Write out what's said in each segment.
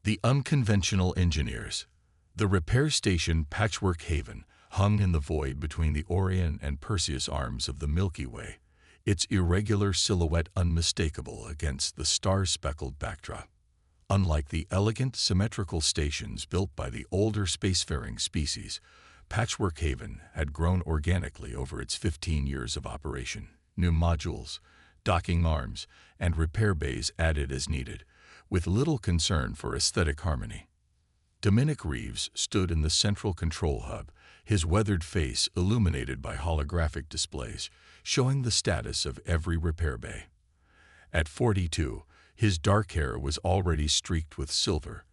The unconventional engineers. The repair station Patchwork Haven hung in the void between the Orion and Perseus arms of the Milky Way, its irregular silhouette unmistakable against the star-speckled backdrop. Unlike the elegant, symmetrical stations built by the older spacefaring species, Patchwork Haven had grown organically over its 15 years of operation. New modules, docking arms, and repair bays added as needed, with little concern for aesthetic harmony. Dominic Reeves stood in the central control hub, his weathered face illuminated by holographic displays, showing the status of every repair bay. At 42, his dark hair was already streaked with silver,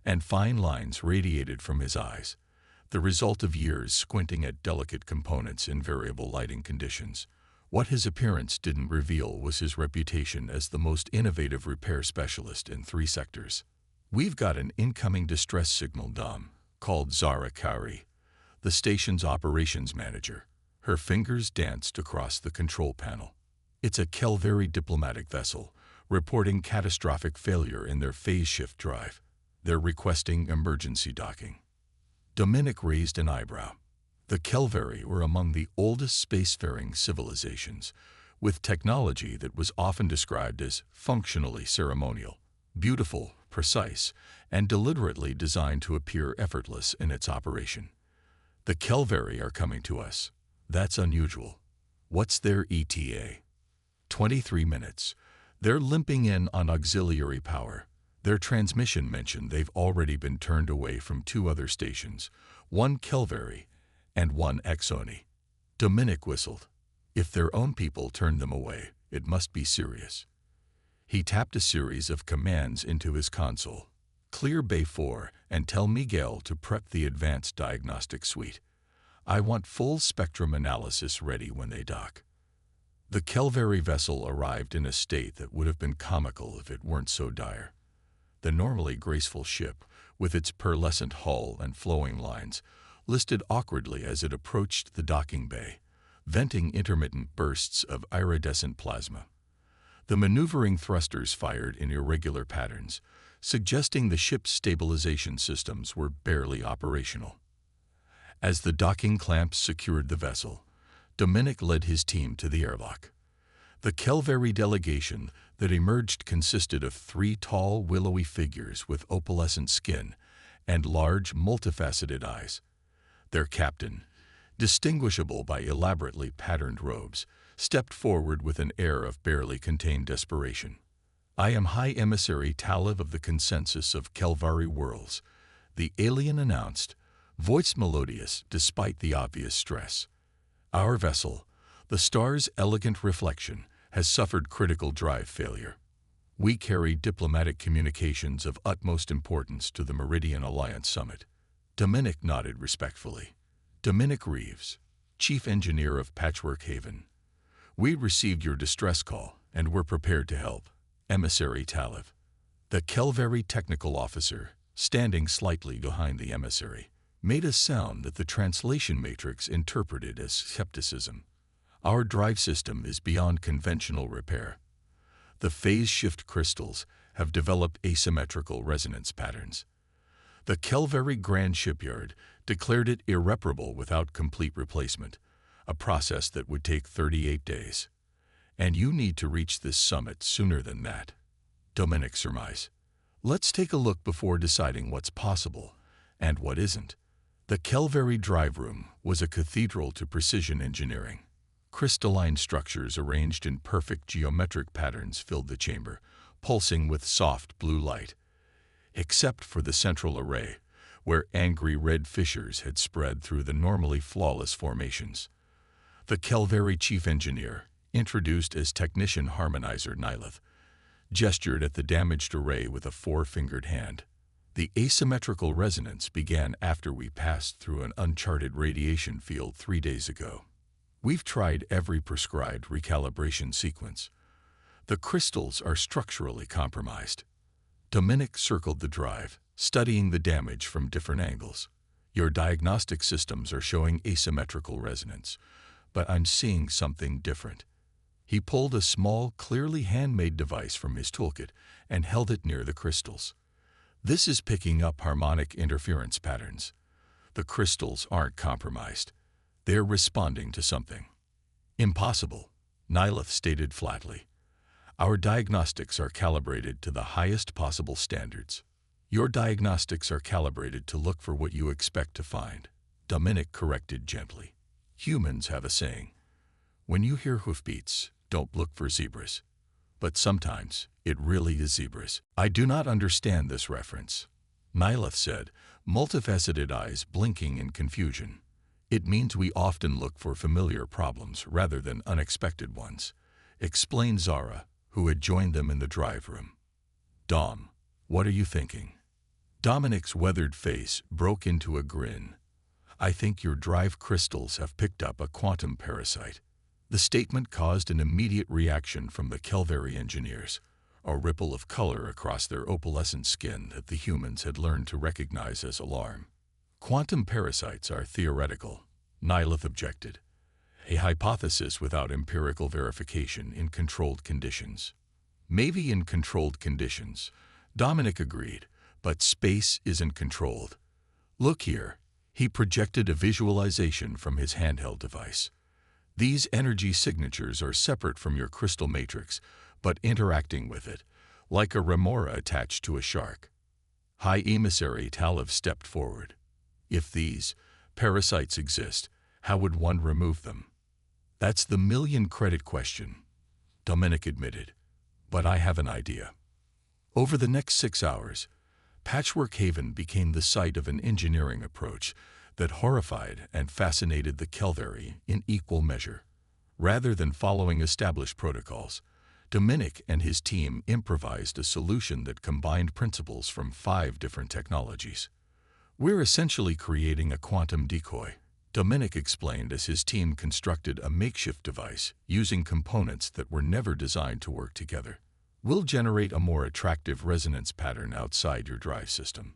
and fine lines radiated from his eyes, the result of years squinting at delicate components in variable lighting conditions. What his appearance didn't reveal was his reputation as the most innovative repair specialist in 3 sectors. "We've got an incoming distress signal, Dom," called Zara Khoury, the station's operations manager. Her fingers danced across the control panel. "It's a Kelveri diplomatic vessel, reporting catastrophic failure in their phase shift drive. They're requesting emergency docking." Dominic raised an eyebrow. The Kelveri were among the oldest spacefaring civilizations, with technology that was often described as functionally ceremonial, beautiful, precise, and deliberately designed to appear effortless in its operation. "The Kelveri are coming to us. That's unusual. What's their ETA?" 23 minutes. They're limping in on auxiliary power. Their transmission mentioned they've already been turned away from 2 other stations, 1 Kelveri and 1 Exoni. Dominic whistled. If their own people turned them away, it must be serious. He tapped a series of commands into his console. "Clear Bay 4 and tell Miguel to prep the advanced diagnostic suite. I want full spectrum analysis ready when they dock." The Kelveri vessel arrived in a state that would have been comical if it weren't so dire. The normally graceful ship, with its pearlescent hull and flowing lines, listed awkwardly as it approached the docking bay, venting intermittent bursts of iridescent plasma. The maneuvering thrusters fired in irregular patterns, suggesting the ship's stabilization systems were barely operational. As the docking clamps secured the vessel, Dominic led his team to the airlock. The Kelveri delegation that emerged consisted of 3 tall, willowy figures with opalescent skin and large, multifaceted eyes. Their captain, distinguishable by elaborately patterned robes, stepped forward with an air of barely contained desperation. "I am High Emissary Talev of the Consensus of Kelvari Worlds," the alien announced, voice melodious despite the obvious stress. "Our vessel, the star's elegant reflection, has suffered critical drive failure. We carry diplomatic communications of utmost importance to the Meridian Alliance Summit." Dominic nodded respectfully. "Dominic Reeves, Chief Engineer of Patchwork Haven. We received your distress call, and we're prepared to help. Emissary Talev." The Kelveri technical officer, standing slightly behind the emissary, made a sound that the translation matrix interpreted as skepticism. "Our drive system is beyond conventional repair. The phase shift crystals have developed asymmetrical resonance patterns. The Kelveri Grand Shipyard declared it irreparable without complete replacement, a process that would take 38 days. And you need to reach this summit sooner than that." Dominic surmised. "Let's take a look before deciding what's possible and what isn't." The Kelveri drive room was a cathedral to precision engineering. Crystalline structures arranged in perfect geometric patterns filled the chamber, pulsing with soft blue light. Except for the central array, where angry red fissures had spread through the normally flawless formations. The Kelveri chief engineer, introduced as Technician Harmonizer Nyleth, gestured at the damaged array with a 4-fingered hand. "The asymmetrical resonance began after we passed through an uncharted radiation field 3 days ago. We've tried every prescribed recalibration sequence. The crystals are structurally compromised." Dominic circled the drive, studying the damage from different angles. "Your diagnostic systems are showing asymmetrical resonance, but I'm seeing something different." He pulled a small, clearly handmade device from his toolkit and held it near the crystals. This is picking up harmonic interference patterns. The crystals aren't compromised. They're responding to something. Impossible, Nyleth stated flatly. Our diagnostics are calibrated to the highest possible standards. Your diagnostics are calibrated to look for what you expect to find, Dominic corrected gently. Humans have a saying. When you hear hoofbeats, don't look for zebras. But sometimes, it really is zebras. I do not understand this reference, Nyleth said, multifaceted eyes blinking in confusion. It means we often look for familiar problems rather than unexpected ones, explained Zara, who had joined them in the drive room. Dom, what are you thinking? Dominic's weathered face broke into a grin. I think your drive crystals have picked up a quantum parasite. The statement caused an immediate reaction from the Kelveri engineers, a ripple of color across their opalescent skin that the humans had learned to recognize as alarm. Quantum parasites are theoretical, Nyleth objected. A hypothesis without empirical verification in controlled conditions. Maybe in controlled conditions, Dominic agreed, but space isn't controlled. Look here, he projected a visualization from his handheld device. These energy signatures are separate from your crystal matrix, but interacting with it, like a remora attached to a shark. High Emissary Talev stepped forward. If these parasites exist, how would one remove them? That's the million-credit question, Dominic admitted. But I have an idea. Over the next 6 hours, Patchwork Haven became the site of an engineering approach that horrified and fascinated the Kelveri in equal measure. Rather than following established protocols, Dominic and his team improvised a solution that combined principles from 5 different technologies. We're essentially creating a quantum decoy, Dominic explained as his team constructed a makeshift device using components that were never designed to work together. We'll generate a more attractive resonance pattern outside your drive system.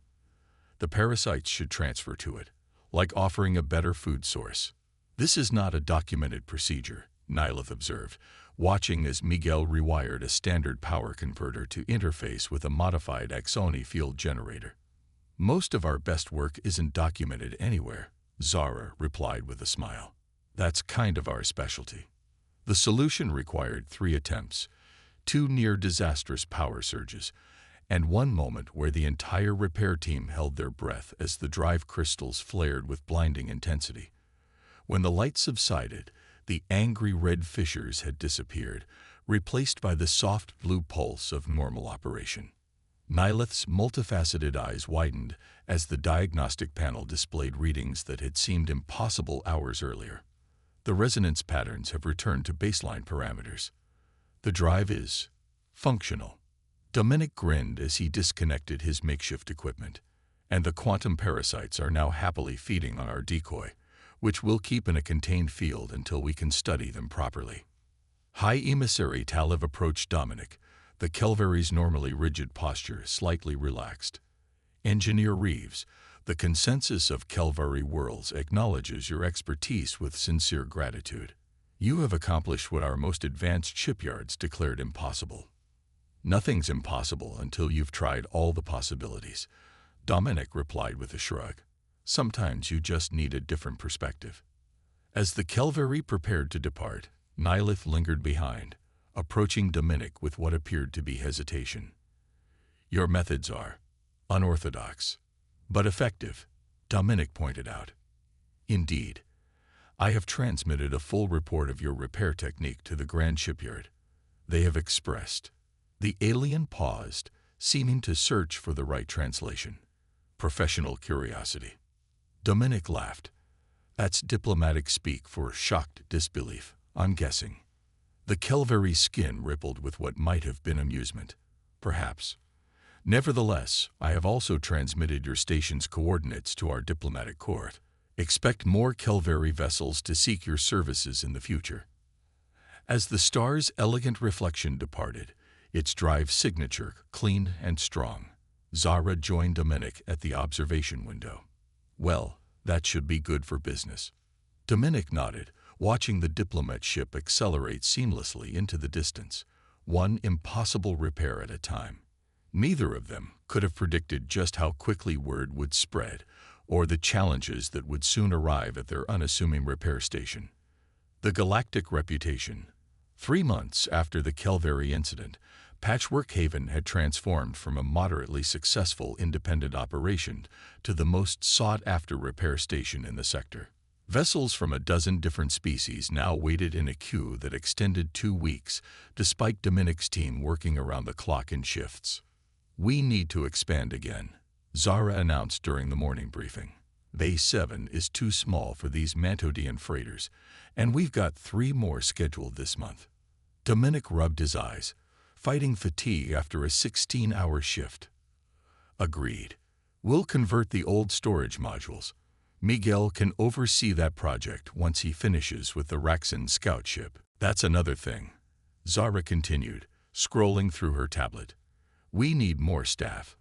The parasites should transfer to it, like offering a better food source. This is not a documented procedure, Nyleth observed, watching as Miguel rewired a standard power converter to interface with a modified Axoni field generator. Most of our best work isn't documented anywhere, Zara replied with a smile. That's kind of our specialty. The solution required 3 attempts, 2 near-disastrous power surges, and 1 moment where the entire repair team held their breath as the drive crystals flared with blinding intensity. When the light subsided, the angry red fissures had disappeared, replaced by the soft blue pulse of normal operation. Nyleth's multifaceted eyes widened as the diagnostic panel displayed readings that had seemed impossible hours earlier. The resonance patterns have returned to baseline parameters. The drive is functional. Dominic grinned as he disconnected his makeshift equipment. And the quantum parasites are now happily feeding on our decoy, which we'll keep in a contained field until we can study them properly. High Emissary Talev approached Dominic, the Kelveri's normally rigid posture slightly relaxed. Engineer Reeves, the consensus of Kelveri worlds acknowledges your expertise with sincere gratitude. You have accomplished what our most advanced shipyards declared impossible. Nothing's impossible until you've tried all the possibilities, Dominic replied with a shrug. Sometimes you just need a different perspective. As the Kelveri prepared to depart, Nyleth lingered behind, approaching Dominic with what appeared to be hesitation. Your methods are unorthodox, but effective, Dominic pointed out. Indeed, I have transmitted a full report of your repair technique to the Grand Shipyard. They have expressed. The alien paused, seeming to search for the right translation. Professional curiosity. Dominic laughed. That's diplomatic speak for shocked disbelief, I'm guessing. The Kelveri skin rippled with what might have been amusement. Perhaps. Nevertheless, I have also transmitted your station's coordinates to our diplomatic court. Expect more Kelveri vessels to seek your services in the future. As the star's elegant reflection departed, its drive signature clean and strong, Zara joined Dominic at the observation window. Well, that should be good for business. Dominic nodded, watching the diplomat ship accelerate seamlessly into the distance, one impossible repair at a time. Neither of them could have predicted just how quickly word would spread or the challenges that would soon arrive at their unassuming repair station. The Galactic reputation. 3 months after the Calvary incident, Patchwork Haven had transformed from a moderately successful independent operation to the most sought-after repair station in the sector. Vessels from a dozen different species now waited in a queue that extended 2 weeks, despite Dominic's team working around the clock in shifts. "We need to expand again," Zara announced during the morning briefing. "Bay 7 is too small for these Mantodian freighters, and we've got 3 more scheduled this month." Dominic rubbed his eyes, fighting fatigue after a 16-hour shift. "Agreed. We'll convert the old storage modules. Miguel can oversee that project once he finishes with the Raxan scout ship. That's another thing," Zara continued, scrolling through her tablet. "We need more staff.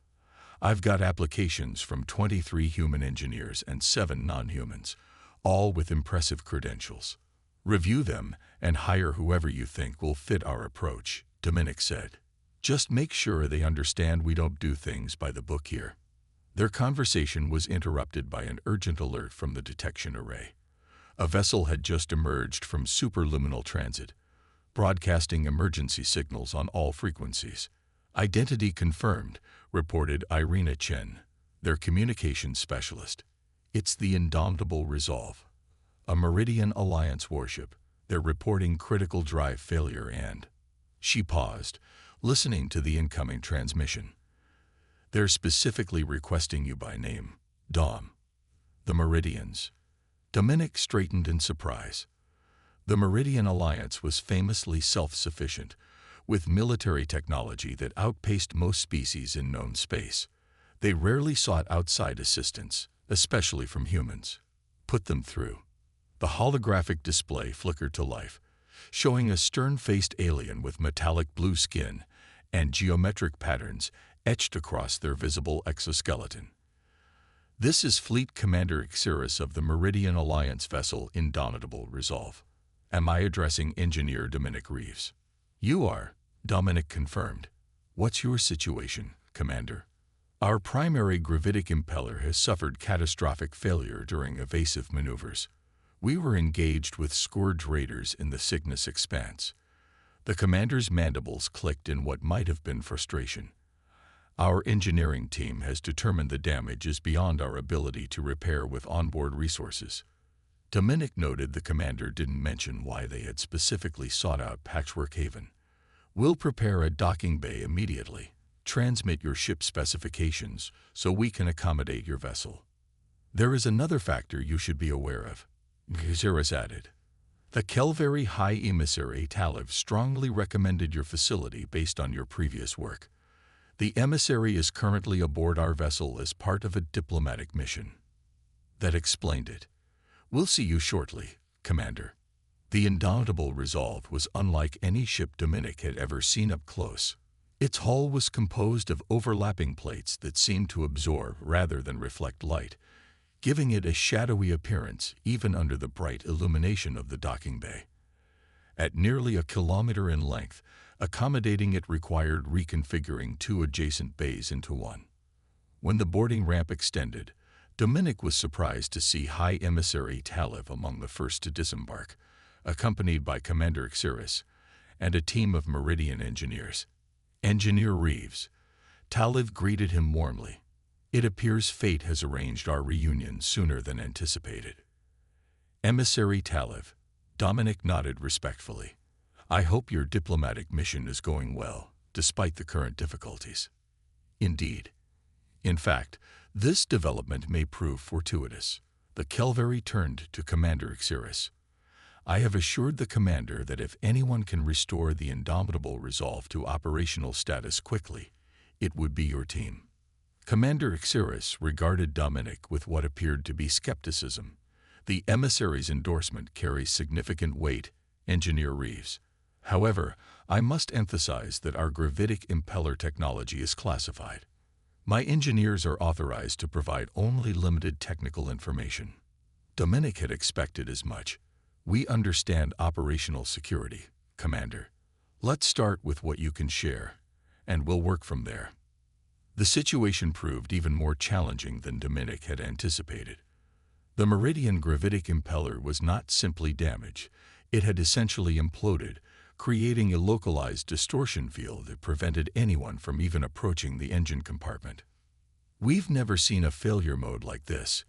I've got applications from 23 human engineers and 7 non-humans, all with impressive credentials. Review them and hire whoever you think will fit our approach," Dominic said. "Just make sure they understand we don't do things by the book here." Their conversation was interrupted by an urgent alert from the detection array. A vessel had just emerged from superluminal transit, broadcasting emergency signals on all frequencies. "Identity confirmed," reported Irina Chen, their communications specialist. "It's the Indomitable Resolve, a Meridian Alliance warship. They're reporting critical drive failure and—" She paused, listening to the incoming transmission. "They're specifically requesting you by name, Dom." The Meridians. Dominic straightened in surprise. The Meridian Alliance was famously self-sufficient, with military technology that outpaced most species in known space. They rarely sought outside assistance, especially from humans. "Put them through." The holographic display flickered to life, showing a stern-faced alien with metallic blue skin and geometric patterns etched across their visible exoskeleton. "This is Fleet Commander Xiris of the Meridian Alliance vessel Indomitable Resolve. Am I addressing Engineer Dominic Reeves?" "You are," Dominic confirmed. "What's your situation, Commander?" "Our primary gravitic impeller has suffered catastrophic failure during evasive maneuvers. We were engaged with Scourge raiders in the Cygnus Expanse." The commander's mandibles clicked in what might have been frustration. "Our engineering team has determined the damage is beyond our ability to repair with onboard resources." Dominic noted the commander didn't mention why they had specifically sought out Patchwork Haven. "We'll prepare a docking bay immediately. Transmit your ship specifications so we can accommodate your vessel." "There is another factor you should be aware of," Xiris added. "The Calvary High Emissary Taliv strongly recommended your facility based on your previous work. The emissary is currently aboard our vessel as part of a diplomatic mission." That explained it. "We'll see you shortly, Commander." The Indomitable Resolve was unlike any ship Dominic had ever seen up close. Its hull was composed of overlapping plates that seemed to absorb rather than reflect light, giving it a shadowy appearance even under the bright illumination of the docking bay. At nearly a kilometer in length, accommodating it required reconfiguring 2 adjacent bays into one. When the boarding ramp extended, Dominic was surprised to see High Emissary Taliv among the first to disembark, accompanied by Commander Xiris and a team of Meridian engineers. "Engineer Reeves." Taliv greeted him warmly. "It appears fate has arranged our reunion sooner than anticipated." "Emissary Taliv," Dominic nodded respectfully. "I hope your diplomatic mission is going well, despite the current difficulties." "Indeed. In fact, this development may prove fortuitous." The Calvary turned to Commander Xiris. "I have assured the commander that if anyone can restore the Indomitable Resolve to operational status quickly, it would be your team." Commander Xiris regarded Dominic with what appeared to be skepticism. "The emissary's endorsement carries significant weight, Engineer Reeves. However, I must emphasize that our gravitic impeller technology is classified. My engineers are authorized to provide only limited technical information." Dominic had expected as much. "We understand operational security, Commander. Let's start with what you can share, and we'll work from there." The situation proved even more challenging than Dominic had anticipated. The Meridian gravitic impeller was not simply damaged, it had essentially imploded, creating a localized distortion field that prevented anyone from even approaching the engine compartment. "We've never seen a failure mode like this,"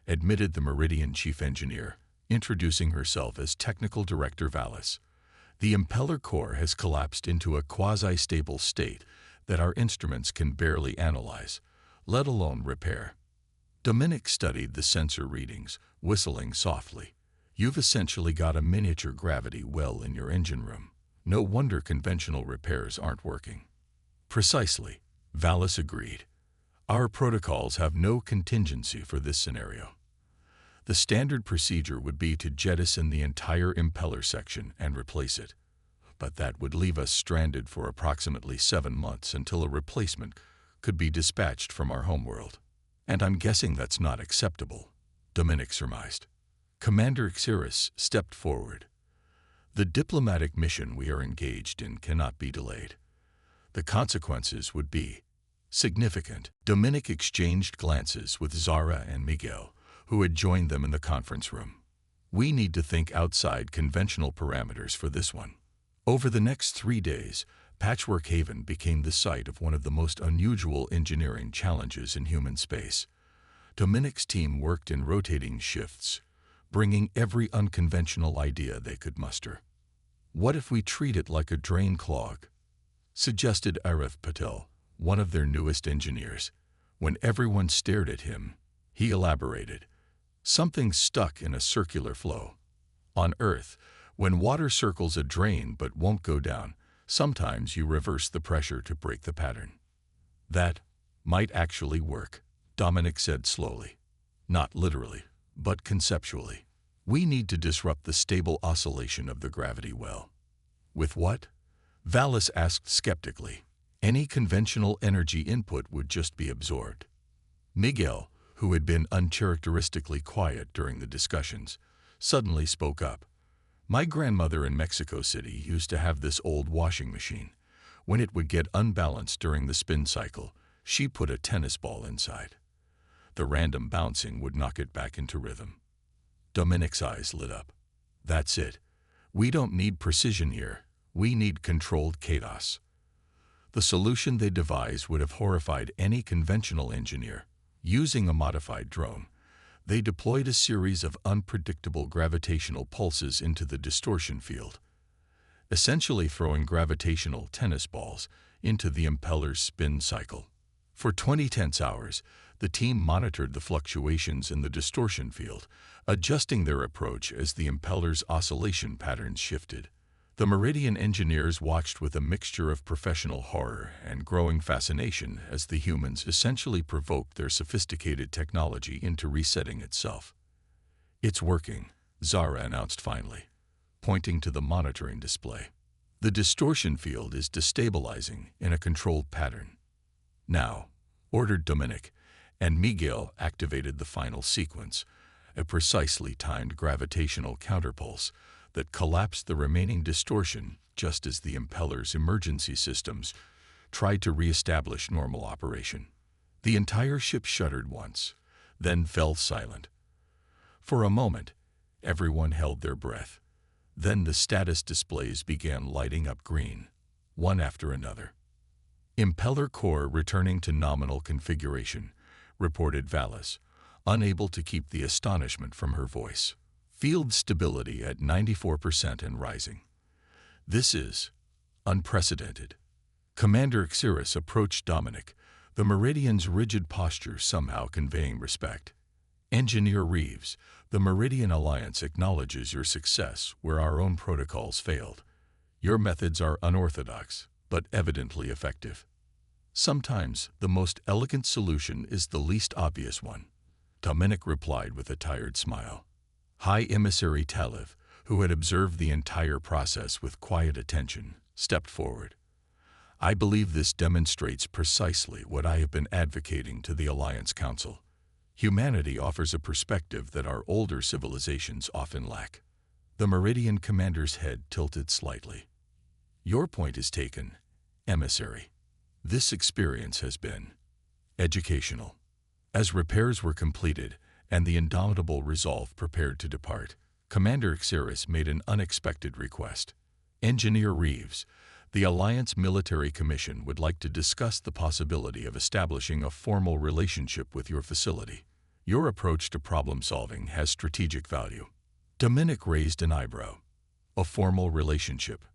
admitted the Meridian chief engineer, introducing herself as Technical Director Vallis. "The impeller core has collapsed into a quasi-stable state that our instruments can barely analyze, let alone repair." Dominic studied the sensor readings, whistling softly. "You've essentially got a miniature gravity well in your engine room. No wonder conventional repairs aren't working." "Precisely," Vallis agreed. "Our protocols have no contingency for this scenario. The standard procedure would be to jettison the entire impeller section and replace it. But that would leave us stranded for approximately 7 months until a replacement could be dispatched from our homeworld. And I'm guessing that's not acceptable," Dominic surmised. Commander Xiris stepped forward. "The diplomatic mission we are engaged in cannot be delayed. The consequences would be significant." Dominic exchanged glances with Zara and Miguel, who had joined them in the conference room. "We need to think outside conventional parameters for this one." Over the next 3 days, Patchwork Haven became the site of one of the most unusual engineering challenges in human space. Dominic's team worked in rotating shifts, bringing every unconventional idea they could muster. "What if we treat it like a drain clog?" suggested Arif Patel, one of their newest engineers. When everyone stared at him, he elaborated. "Something stuck in a circular flow. On Earth, when water circles a drain but won't go down, sometimes you reverse the pressure to break the pattern." "That might actually work," Dominic said slowly. "Not literally, but conceptually. We need to disrupt the stable oscillation of the gravity well." "With what?" Vallis asked skeptically. "Any conventional energy input would just be absorbed." Miguel, who had been uncharacteristically quiet during the discussions, suddenly spoke up. "My grandmother in Mexico City used to have this old washing machine. When it would get unbalanced during the spin cycle, she put a tennis ball inside. The random bouncing would knock it back into rhythm." Dominic's eyes lit up. "That's it. We don't need precision here. We need controlled chaos." The solution they devised would have horrified any conventional engineer. Using a modified drone, they deployed a series of unpredictable gravitational pulses into the distortion field, essentially throwing gravitational tennis balls into the impeller's spin cycle. For 20 tense hours, the team monitored the fluctuations in the distortion field, adjusting their approach as the impeller's oscillation patterns shifted. The Meridian engineers watched with a mixture of professional horror and growing fascination as the humans essentially provoked their sophisticated technology into resetting itself. "It's working," Zara announced finally, pointing to the monitoring display. "The distortion field is destabilizing in a controlled pattern." "Now," ordered Dominic, and Miguel activated the final sequence, a precisely timed gravitational counterpulse that collapsed the remaining distortion just as the impeller's emergency systems tried to re-establish normal operation. The entire ship shuddered once, then fell silent. For a moment, everyone held their breath. Then the status displays began lighting up green, one after another. "Impeller core returning to nominal configuration," reported Vallis, unable to keep the astonishment from her voice. "Field stability at 94% and rising. This is unprecedented." Commander Xiris approached Dominic, the Meridian's rigid posture somehow conveying respect. "Engineer Reeves, the Meridian Alliance acknowledges your success where our own protocols failed. Your methods are unorthodox, but evidently effective. Sometimes the most elegant solution is the least obvious one," Dominic replied with a tired smile. High Emissary Talev, who had observed the entire process with quiet attention, stepped forward. "I believe this demonstrates precisely what I have been advocating to the Alliance Council. Humanity offers a perspective that our older civilizations often lack." The Meridian commander's head tilted slightly. "Your point is taken, Emissary. This experience has been educational. As repairs were completed and the indomitable resolve prepared to depart, Commander Xeris made an unexpected request. Engineer Reeves, the Alliance Military Commission would like to discuss the possibility of establishing a formal relationship with your facility. Your approach to problem-solving has strategic value. Dominic raised an eyebrow. A formal relationship,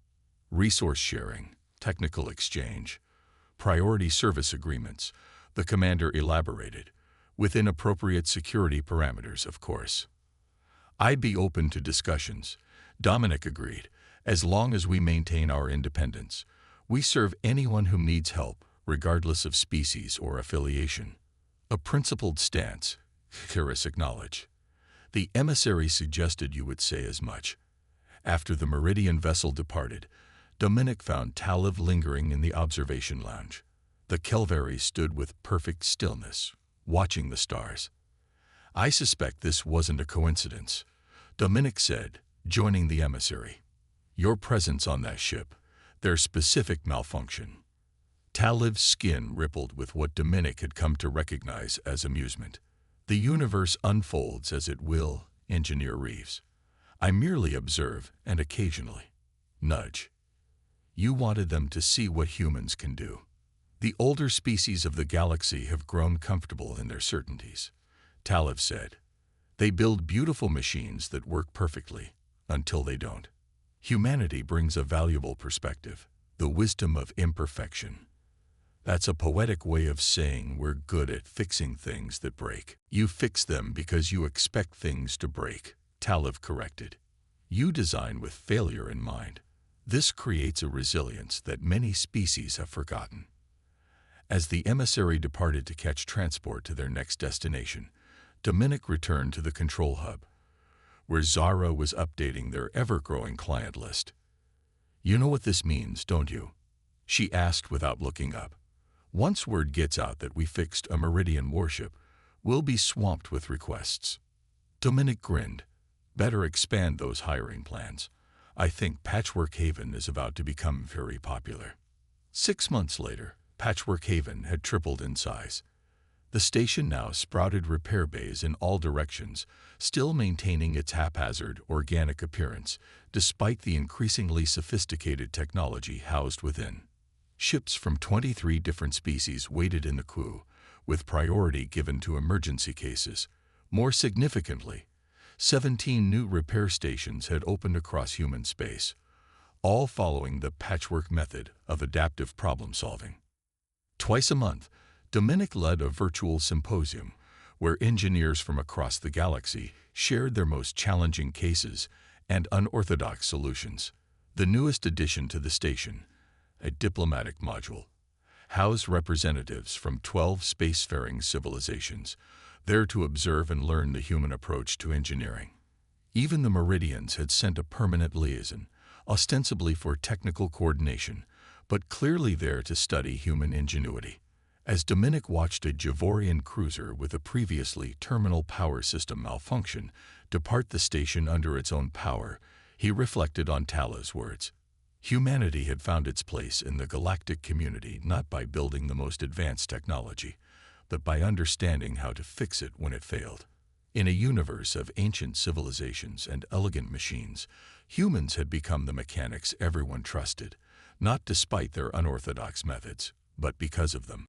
resource sharing, technical exchange, priority service agreements, the commander elaborated, within appropriate security parameters, of course. I'd be open to discussions, Dominic agreed, as long as we maintain our independence. We serve anyone who needs help, regardless of species or affiliation. A principled stance, Xeris acknowledged. The emissary suggested you would say as much. After the Meridian vessel departed, Dominic found Taliv lingering in the observation lounge. The Kelvari stood with perfect stillness, watching the stars. I suspect this wasn't a coincidence, Dominic said, joining the emissary. Your presence on that ship, their specific malfunction. Taliv's skin rippled with what Dominic had come to recognize as amusement. The universe unfolds as it will, Engineer Reeves. I merely observe and occasionally nudge. You wanted them to see what humans can do. The older species of the galaxy have grown comfortable in their certainties, Taliv said. They build beautiful machines that work perfectly, until they don't. Humanity brings a valuable perspective, the wisdom of imperfection. That's a poetic way of saying we're good at fixing things that break. You fix them because you expect things to break, Taliv corrected. You design with failure in mind. This creates a resilience that many species have forgotten. As the emissary departed to catch transport to their next destination, Dominic returned to the control hub, where Zara was updating their ever-growing client list. You know what this means, don't you? She asked without looking up. Once word gets out that we fixed a Meridian warship, we'll be swamped with requests. Dominic grinned. Better expand those hiring plans. I think Patchwork Haven is about to become very popular. 6 months later, Patchwork Haven had tripled in size. The station now sprouted repair bays in all directions, still maintaining its haphazard, organic appearance, despite the increasingly sophisticated technology housed within. Ships from 23 different species waited in the queue, with priority given to emergency cases. More significantly, 17 new repair stations had opened across human space, all following the patchwork method of adaptive problem-solving. Twice a month, Dominic led a virtual symposium where engineers from across the galaxy shared their most challenging cases and unorthodox solutions. The newest addition to the station, a diplomatic module, housed representatives from 12 spacefaring civilizations, there to observe and learn the human approach to engineering. Even the Meridians had sent a permanent liaison, ostensibly for technical coordination, but clearly there to study human ingenuity. As Dominic watched a Javorian cruiser with a previously terminal power system malfunction depart the station under its own power, he reflected on Tala's words. Humanity had found its place in the galactic community not by building the most advanced technology, but by understanding how to fix it when it failed. In a universe of ancient civilizations and elegant machines, humans had become the mechanics everyone trusted, not despite their unorthodox methods, but because of them.